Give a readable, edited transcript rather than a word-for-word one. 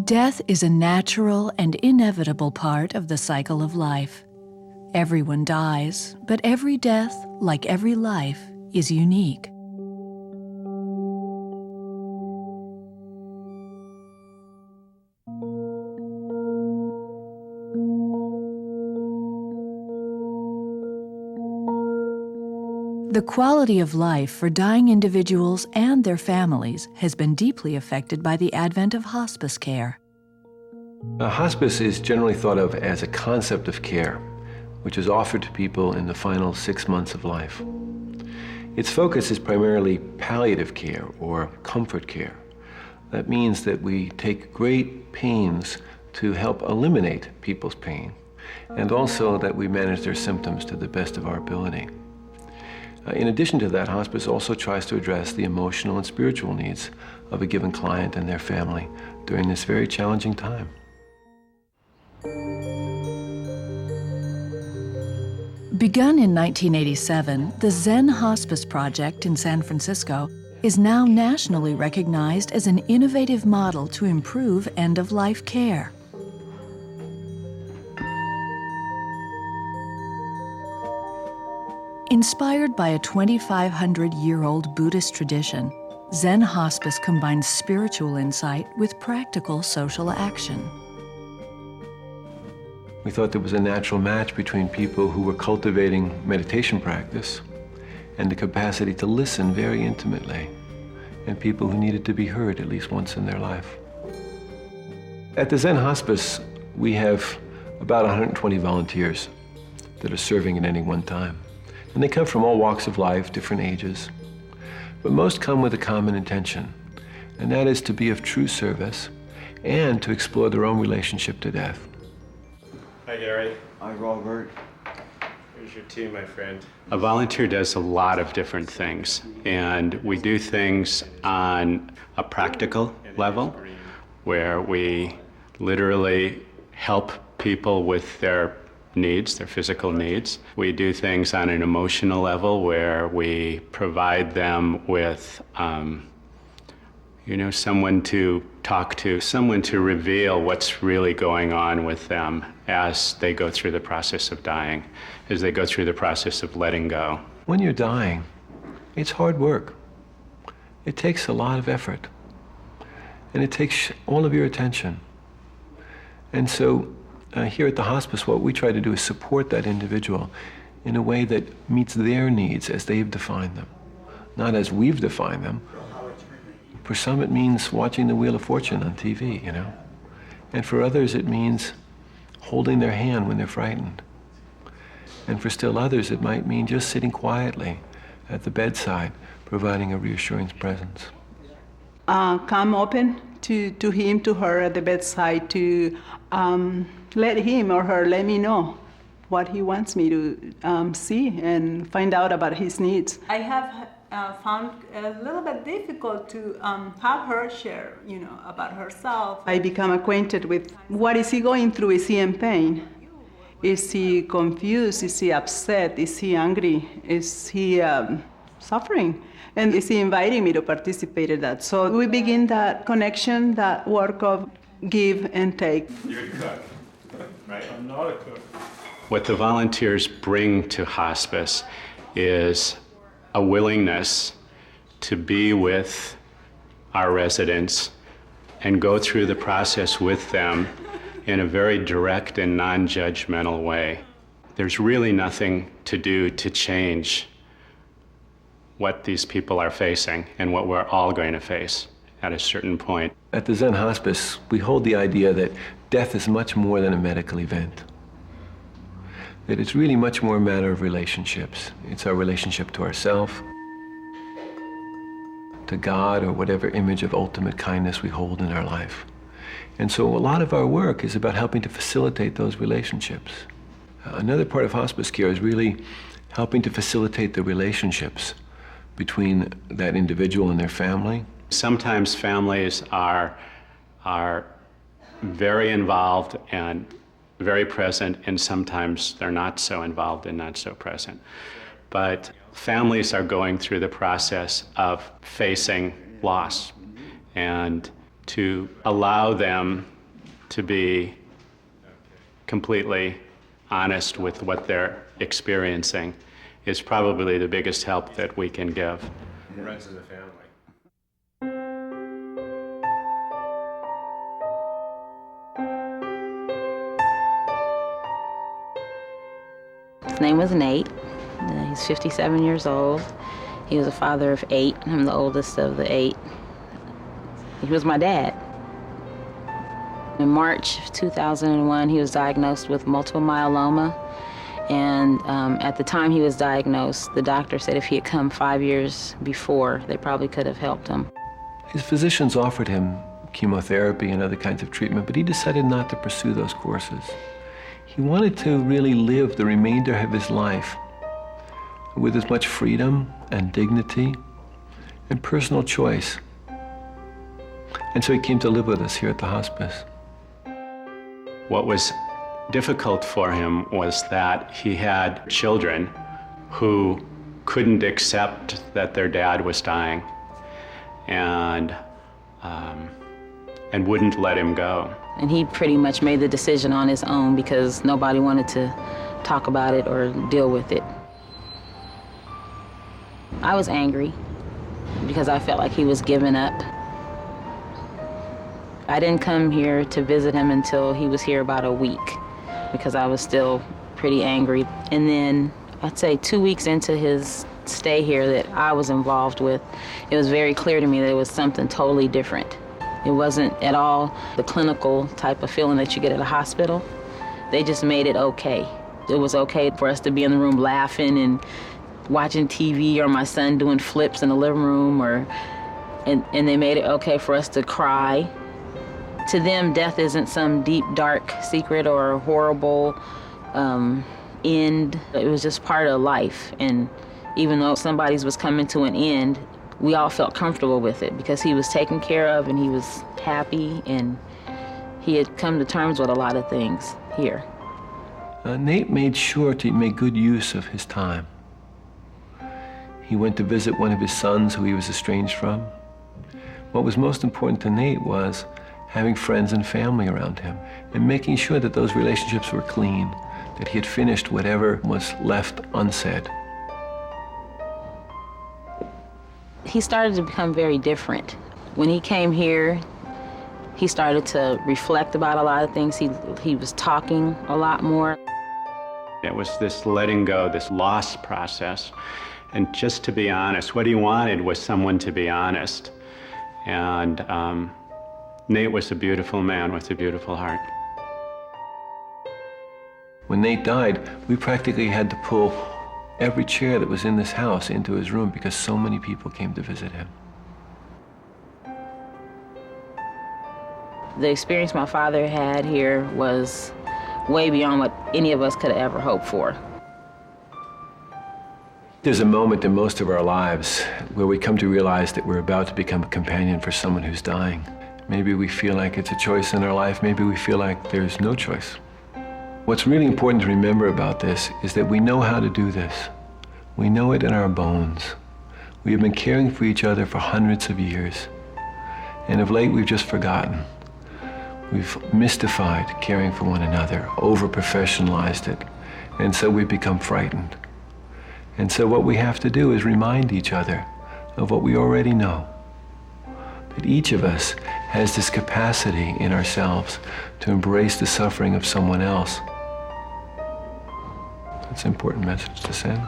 Death is a natural and inevitable part of the cycle of life. Everyone dies, but every death, like every life, is unique. The quality of life for dying individuals and their families has been deeply affected by the advent of hospice care. Hospice is generally thought of as a concept of care, which is offered to people in the final 6 months of life. Its focus is primarily palliative care or comfort care. That means that we take great pains to help eliminate people's pain, and also that we manage their symptoms to the best of our ability. In addition to that, hospice also tries to address the emotional and spiritual needs of a given client and their family during this very challenging time. Begun in 1987, the Zen Hospice project in San Francisco is now nationally recognized as an innovative model to improve end-of-life care. Inspired by a 2,500-year-old Buddhist tradition, Zen Hospice combines spiritual insight with practical social action. We thought there was a natural match between people who were cultivating meditation practice and the capacity to listen very intimately, and people who needed to be heard at least once in their life. At the Zen Hospice, we have about 120 volunteers that are serving at any one time. And they come from all walks of life, different ages. But most come with a common intention, and that is to be of true service and to explore their own relationship to death. Hi, Gary. Hi, Robert. Here's your tea, my friend. A volunteer does a lot of different things, and we do things on a practical level where we literally help people with their needs, their physical needs. We do things on an emotional level where we provide them with someone to talk to, someone to reveal what's really going on with them as they go through the process of dying, as they go through the process of letting go. When you're dying, it's hard work. It takes a lot of effort, and it takes all of your attention. And so here at the hospice, what we try to do is support that individual in a way that meets their needs as they've defined them, not as we've defined them. For some, it means watching the Wheel of Fortune on TV, And for others, it means holding their hand when they're frightened. And for still others, it might mean just sitting quietly at the bedside, providing a reassuring presence. Come open to him, to her at the bedside, to let him or her let me know what he wants me to see and find out about his needs. I have found a little bit difficult to have her share, about herself. I become acquainted with what is he going through. Is he in pain? Is he confused? Is he upset? Is he angry? Is he suffering? And is he inviting me to participate in that? So we begin that connection, that work of give and take. You're a cook, right? I'm not a cook. What the volunteers bring to hospice is a willingness to be with our residents and go through the process with them in a very direct and non-judgmental way. There's really nothing to do to change what these people are facing and what we're all going to face at a certain point. At the Zen Hospice, we hold the idea that death is much more than a medical event. That it's really much more a matter of relationships. It's our relationship to ourselves, to God, or whatever image of ultimate kindness we hold in our life. And so a lot of our work is about helping to facilitate those relationships. Another part of hospice care is really helping to facilitate the relationships between that individual and their family. Sometimes families are very involved and very present, and sometimes they're not so involved and not so present. But families are going through the process of facing loss, and to allow them to be completely honest with what they're experiencing is probably the biggest help that we can give. Runs in the family. His name was Nate. He's 57 years old. He was a father of 8. I'm the oldest of the 8. He was my dad. In March of 2001, he was diagnosed with multiple myeloma. And at the time he was diagnosed, the doctor said if he had come 5 years before, they probably could have helped him. His physicians offered him chemotherapy and other kinds of treatment, but he decided not to pursue those courses. He wanted to really live the remainder of his life with as much freedom and dignity and personal choice. And so he came to live with us here at the hospice. What was difficult for him was that he had children who couldn't accept that their dad was dying and wouldn't let him go. And he pretty much made the decision on his own because nobody wanted to talk about it or deal with it. I was angry because I felt like he was giving up. I didn't come here to visit him until he was here about a week because I was still pretty angry. And then I'd say 2 weeks into his stay here that I was involved with, it was very clear to me that it was something totally different. It wasn't at all the clinical type of feeling that you get at a hospital. They just made it okay. It was okay for us to be in the room laughing and watching TV, or my son doing flips in the living room, and they made it okay for us to cry. To them, death isn't some deep, dark secret or horrible end. It was just part of life. And even though somebody's was coming to an end, we all felt comfortable with it because he was taken care of and he was happy and he had come to terms with a lot of things here. Nate made sure to make good use of his time. He went to visit one of his sons who he was estranged from. What was most important to Nate was having friends and family around him and making sure that those relationships were clean, that he had finished whatever was left unsaid. He started to become very different. When he came here, he started to reflect about a lot of things. He was talking a lot more. It was this letting go, this loss process. And just to be honest, what he wanted was someone to be honest. And Nate was a beautiful man with a beautiful heart. When Nate died, we practically had to pull every chair that was in this house into his room because so many people came to visit him. The experience my father had here was way beyond what any of us could have ever hoped for. There's a moment in most of our lives where we come to realize that we're about to become a companion for someone who's dying. Maybe we feel like it's a choice in our life, maybe we feel like there's no choice. What's really important to remember about this is that we know how to do this. We know it in our bones. We have been caring for each other for hundreds of years. And of late, we've just forgotten. We've mystified caring for one another, over-professionalized it, and so we've become frightened. And so what we have to do is remind each other of what we already know. That each of us has this capacity in ourselves to embrace the suffering of someone else. That's an important message to send.